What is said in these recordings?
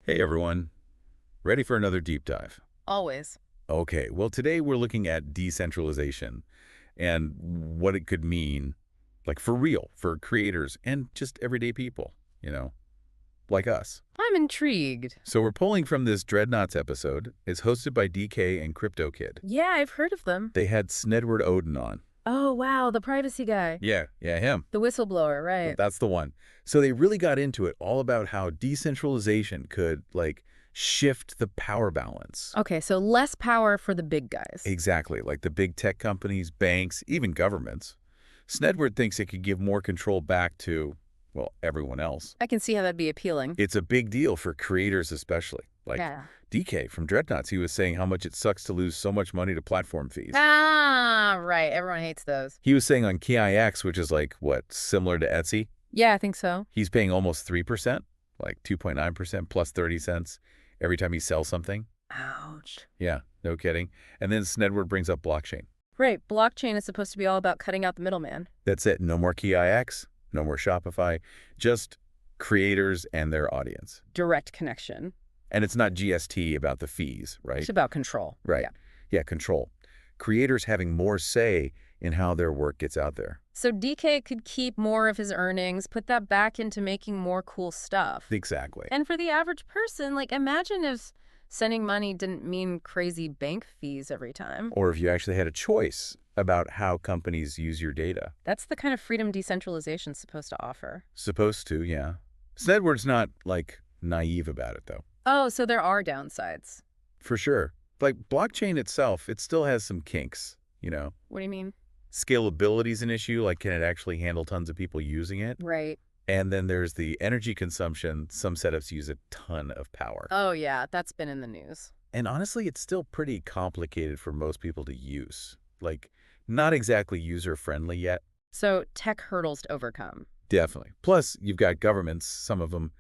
Hey everyone, ready for another deep dive? Always. Okay, well today we're looking at decentralization and what it could mean, like for real, for creators and just everyday people, you know, like us. I'm intrigued. So we're pulling from this DreadKnots episode. It's hosted by DK and CryptoKid. Yeah, I've heard of them. They had Snedward Owden on. Oh, wow, the privacy guy. Yeah, him. The whistleblower, right. That's the one. So they really got into it all about how decentralization could, like, shift the power balance. Okay, so less power for the big guys. Exactly, like the big tech companies, banks, even governments. Snedward thinks it could give more control back to, well, everyone else. I can see how that'd be appealing. It's a big deal for creators especially. Like Yeah. DK from DreadKnots, he was saying how much it sucks to lose so much money to platform fees. Ah, right. Everyone hates those. He was saying on KIX, which is like, what, similar to Etsy, Yeah, I think so. he's paying almost 3%, like 2.9% plus 30 cents every time he sells something. Ouch. Yeah, no kidding. And then Snedward brings up blockchain. Right, blockchain is supposed to be all about cutting out the middleman. That's it. No more KIX, no more Shopify, just creators and their audience. Direct connection. And it's not GST about the fees, right? It's about control. Right. Yeah. Yeah, control. Creators having more say in how their work gets out there. So DK could keep more of his earnings, put that back into making more cool stuff. Exactly. And for the average person, like, imagine if sending money didn't mean crazy bank fees every time. Or if you actually had a choice about how companies use your data. That's the kind of freedom decentralization's supposed to offer. Supposed to, yeah. Snedward's not, like, naive about it, though. Oh, so there are downsides. For sure. Like, blockchain itself, it still has some kinks, you know? What do you mean? Scalability is an issue, like can it actually handle tons of people using it? Right. And then there's the energy consumption. Some setups use a ton of power. Oh, yeah, that's been in the news. And honestly, it's still pretty complicated for most people to use. Like, not exactly user-friendly yet. So tech hurdles to overcome. Definitely. Plus, you've got governments, some of them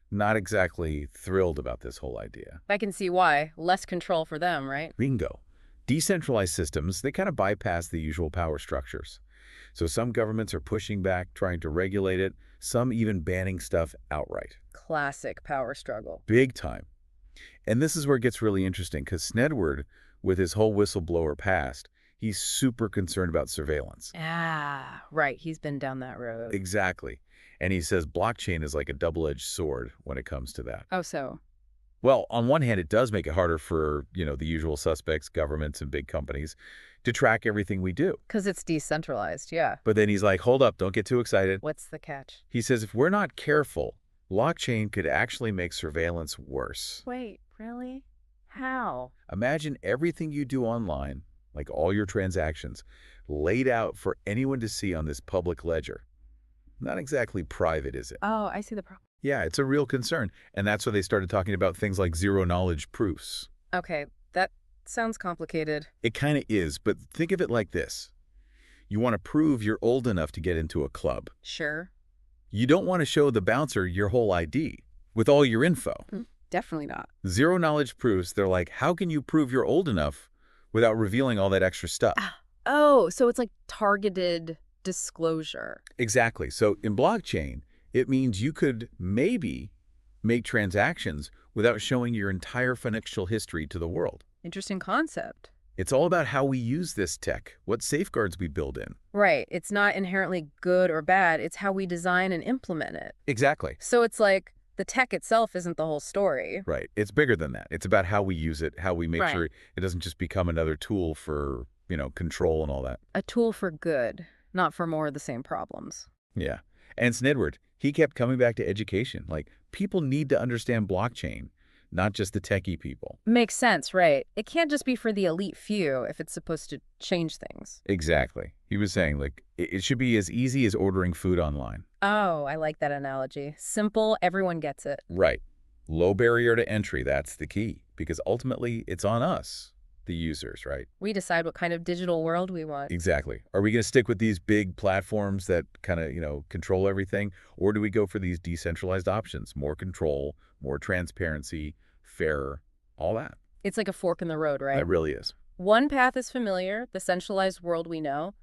not exactly thrilled about this whole idea. I can see why. Less control for them, right? Bingo. Decentralized systems, they kind of bypass the usual power structures. So some governments are pushing back, trying to regulate it, some even banning stuff outright. Classic power struggle. Big time. And this is where it gets really interesting, because Snedward, with his whole whistleblower past, he's super concerned about surveillance. Ah, right. He's been down that road. Exactly. And he says blockchain is like a double-edged sword when it comes to that. Oh, so? Well, on one hand, it does make it harder for, the usual suspects, governments and big companies, to track everything we do. Because it's decentralized, yeah. But then he's like, hold up, don't get too excited. What's the catch? He says if we're not careful, blockchain could actually make surveillance worse. Wait, really? How? Imagine everything you do online, like all your transactions, laid out for anyone to see on this public ledger. Not exactly private, is it? Oh, I see the problem. Yeah, it's a real concern. And that's why they started talking about things like zero-knowledge proofs. Okay, that sounds complicated. It kind of is, but think of it like this. You want to prove you're old enough to get into a club. Sure. You don't want to show the bouncer your whole ID with all your info. Definitely not. Zero-knowledge proofs, they're like, how can you prove you're old enough without revealing all that extra stuff? Oh, so it's like targeted disclosure. Exactly. So in blockchain, it means you could maybe make transactions without showing your entire financial history to the world. Interesting concept. It's all about how we use this tech, what safeguards we build in. Right. It's not inherently good or bad. It's how we design and implement it. Exactly. So it's like the tech itself isn't the whole story. Right. It's bigger than that. It's about how we use it, how we make Right. sure it doesn't just become another tool for, control and all that. A tool for good, not for more of the same problems. Yeah. And Snedward, he kept coming back to education. Like, people need to understand blockchain, not just the techie people. Makes sense, right? It can't just be for the elite few if it's supposed to change things. Exactly. He was saying, like, it should be as easy as ordering food online. Oh, I like that analogy. Simple, everyone gets it. Right. Low barrier to entry, that's the key. Because ultimately, it's on us, the users, right? We decide what kind of digital world we want. Exactly. Are we going to stick with these big platforms that kind of, control everything? Or do we go for these decentralized options? More control, more transparency, fairer, all that. It's like a fork in the road, right? It really is. One path is familiar, the centralized world we know.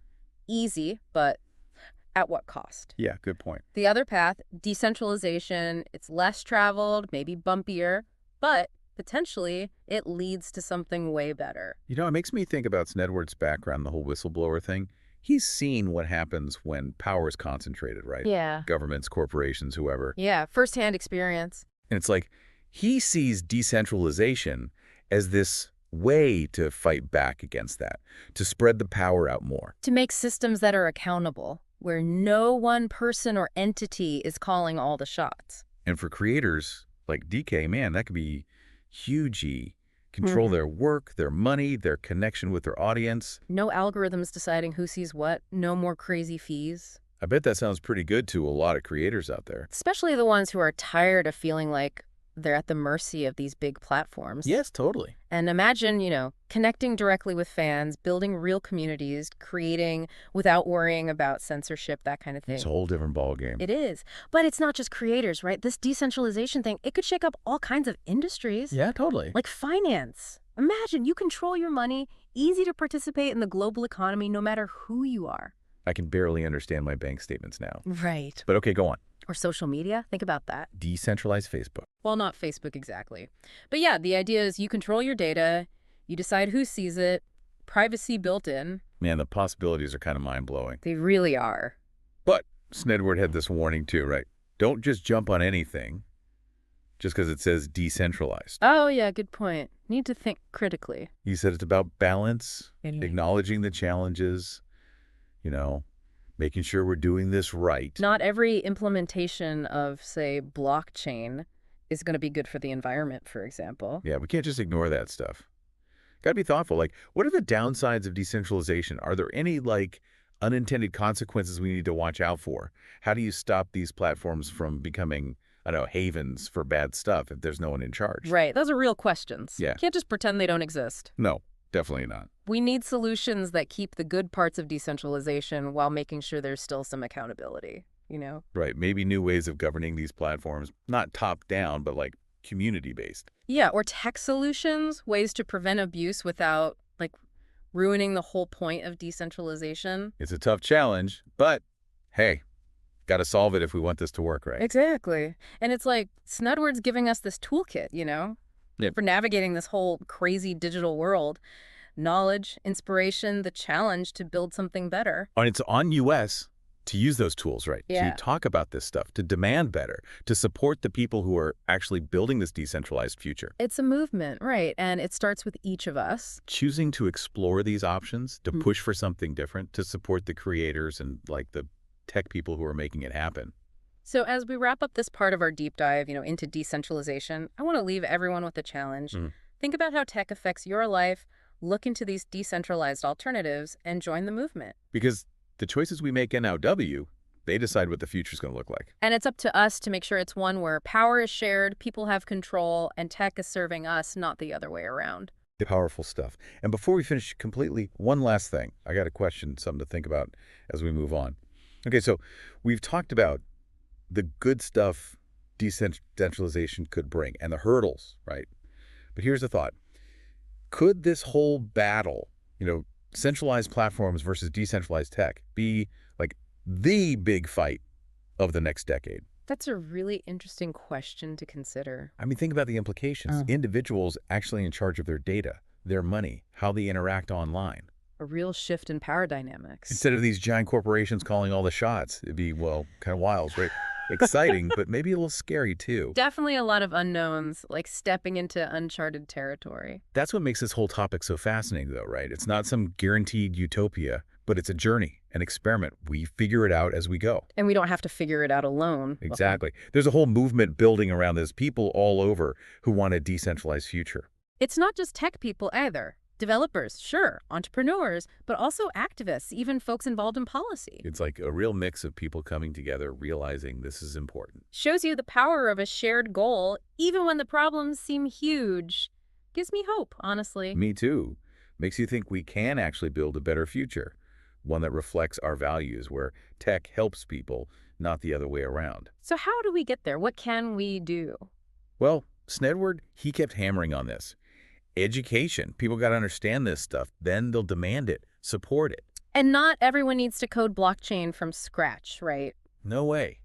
Easy, but at what cost? Yeah, good point. The other path, decentralization, it's less traveled, maybe bumpier, But potentially, it leads to something way better. You know, it makes me think about Snedward's background, the whole whistleblower thing. He's seen what happens when power is concentrated, right? Yeah. Governments, corporations, whoever. Yeah, firsthand experience. And it's like he sees decentralization as this way to fight back against that, to spread the power out more. To make systems that are accountable, where no one person or entity is calling all the shots. And for creators like DK, man, that could be huge. Control their work, their money, their connection with their audience. No algorithms deciding who sees what, no more crazy fees. I bet that sounds pretty good to a lot of creators out there. Especially the ones who are tired of feeling like they're at the mercy of these big platforms. Yes, totally. And imagine, connecting directly with fans, building real communities, creating without worrying about censorship, that kind of thing. It's a whole different ballgame. It is. But it's not just creators, right? This decentralization thing, it could shake up all kinds of industries. Yeah, totally. Like finance. Imagine you control your money, easy to participate in the global economy no matter who you are. I can barely understand my bank statements now. Right. But okay, go on. Or social media. Think about that. Decentralized Facebook. Well, not Facebook exactly. But yeah, the idea is you control your data, you decide who sees it, privacy built in. Man, the possibilities are kind of mind-blowing. They really are. But Snedward had this warning too, right? Don't just jump on anything just because it says decentralized. Oh, yeah, good point. Need to think critically. He said it's about balance, Mhm. acknowledging the challenges, making sure we're doing this right. Not every implementation of, say, blockchain is going to be good for the environment, for example. Yeah, we can't just ignore that stuff. Got to be thoughtful. Like, what are the downsides of decentralization? Are there any, unintended consequences we need to watch out for? How do you stop these platforms from becoming, havens for bad stuff if there's no one in charge? Right. Those are real questions. Yeah. Can't just pretend they don't exist. No, definitely not. We need solutions that keep the good parts of decentralization while making sure there's still some accountability, Right. Maybe new ways of governing these platforms, not top-down, but community-based. Yeah, or tech solutions, ways to prevent abuse without, ruining the whole point of decentralization. It's a tough challenge, but hey, got to solve it if we want this to work right. Exactly. And it's like Snedward's giving us this toolkit, Yep. for navigating this whole crazy digital world. Knowledge, inspiration, the challenge to build something better. And it's on US to use those tools, right? Yeah. To talk about this stuff, to demand better, to support the people who are actually building this decentralized future. It's a movement, right? And it starts with each of us. Choosing to explore these options, to push for something different, to support the creators and the tech people who are making it happen. So as we wrap up this part of our deep dive, into decentralization, I want to leave everyone with a challenge. Think about how tech affects your life, look into these decentralized alternatives, and join the movement. Because the choices we make in NOW, they decide what the future is going to look like. And it's up to us to make sure it's one where power is shared, people have control, and tech is serving us, not the other way around. Powerful stuff. And before we finish completely, one last thing. I got a question, something to think about as we move on. Okay, so we've talked about the good stuff decentralization could bring and the hurdles, right? But here's the thought. Could this whole battle, centralized platforms versus decentralized tech, be the big fight of the next decade? That's a really interesting question to consider. I mean, think about the implications. Individuals actually in charge of their data, their money, how they interact online. A real shift in power dynamics. Instead of these giant corporations calling all the shots, it'd be, kind of wild, right? Exciting, but maybe a little scary too. Definitely a lot of unknowns, like stepping into uncharted territory. That's what makes this whole topic so fascinating, though, right? It's not some guaranteed utopia, but it's a journey, an experiment. We figure it out as we go. And we don't have to figure it out alone. Exactly. There's a whole movement building around this, people all over who want a decentralized future. It's not just tech people either. Developers, sure, entrepreneurs, but also activists, even folks involved in policy. It's like a real mix of people coming together, realizing this is important. Shows you the power of a shared goal, even when the problems seem huge. Gives me hope, honestly. Me too. Makes you think we can actually build a better future, one that reflects our values, where tech helps people, not the other way around. So how do we get there? What can we do? Well, Snedward, he kept hammering on this. Education. People got to understand this stuff. Then they'll demand it, support it. And not everyone needs to code blockchain from scratch, right? No way.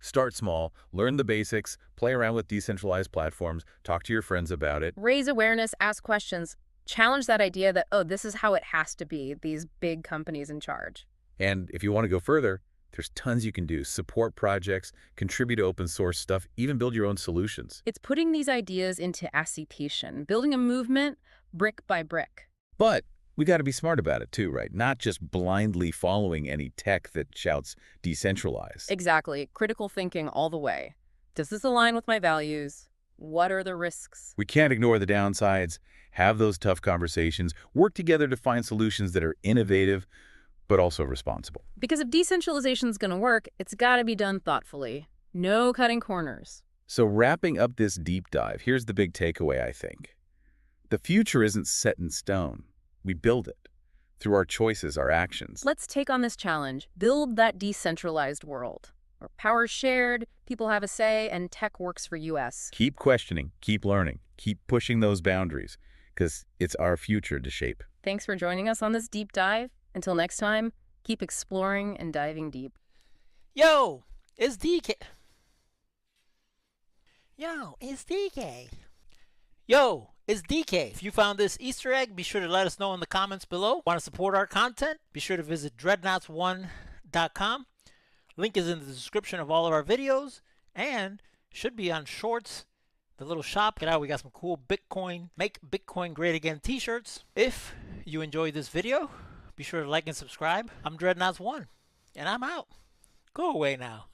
Start small, learn the basics, play around with decentralized platforms, talk to your friends about it. Raise awareness, ask questions, challenge that idea that, oh, this is how it has to be, these big companies in charge. And if you want to go further, there's tons you can do. Support projects, contribute to open source stuff, even build your own solutions. It's putting these ideas into ascitation, building a movement brick by brick. But we got to be smart about it too, right? Not just blindly following any tech that shouts decentralized. Exactly. Critical thinking all the way. Does this align with my values? What are the risks? We can't ignore the downsides, have those tough conversations, work together to find solutions that are innovative, but also responsible. Because if decentralization is going to work, it's got to be done thoughtfully. No cutting corners. So wrapping up this deep dive, here's the big takeaway, I think. The future isn't set in stone. We build it through our choices, our actions. Let's take on this challenge. Build that decentralized world where power's shared, people have a say, and tech works for us. Keep questioning, keep learning, keep pushing those boundaries, because it's our future to shape. Thanks for joining us on this deep dive. Until next time, keep exploring and diving deep. Yo, it's DK. Yo, it's DK. Yo, it's DK. If you found this Easter egg, be sure to let us know in the comments below. Want to support our content? Be sure to visit DreadKnots1.com. Link is in the description of all of our videos and should be on Shorts, the little shop. Get out, we got some cool Bitcoin, Make Bitcoin Great Again t-shirts. If you enjoyed this video, be sure to like and subscribe. I'm DreadKnots1, and I'm out. Go away now.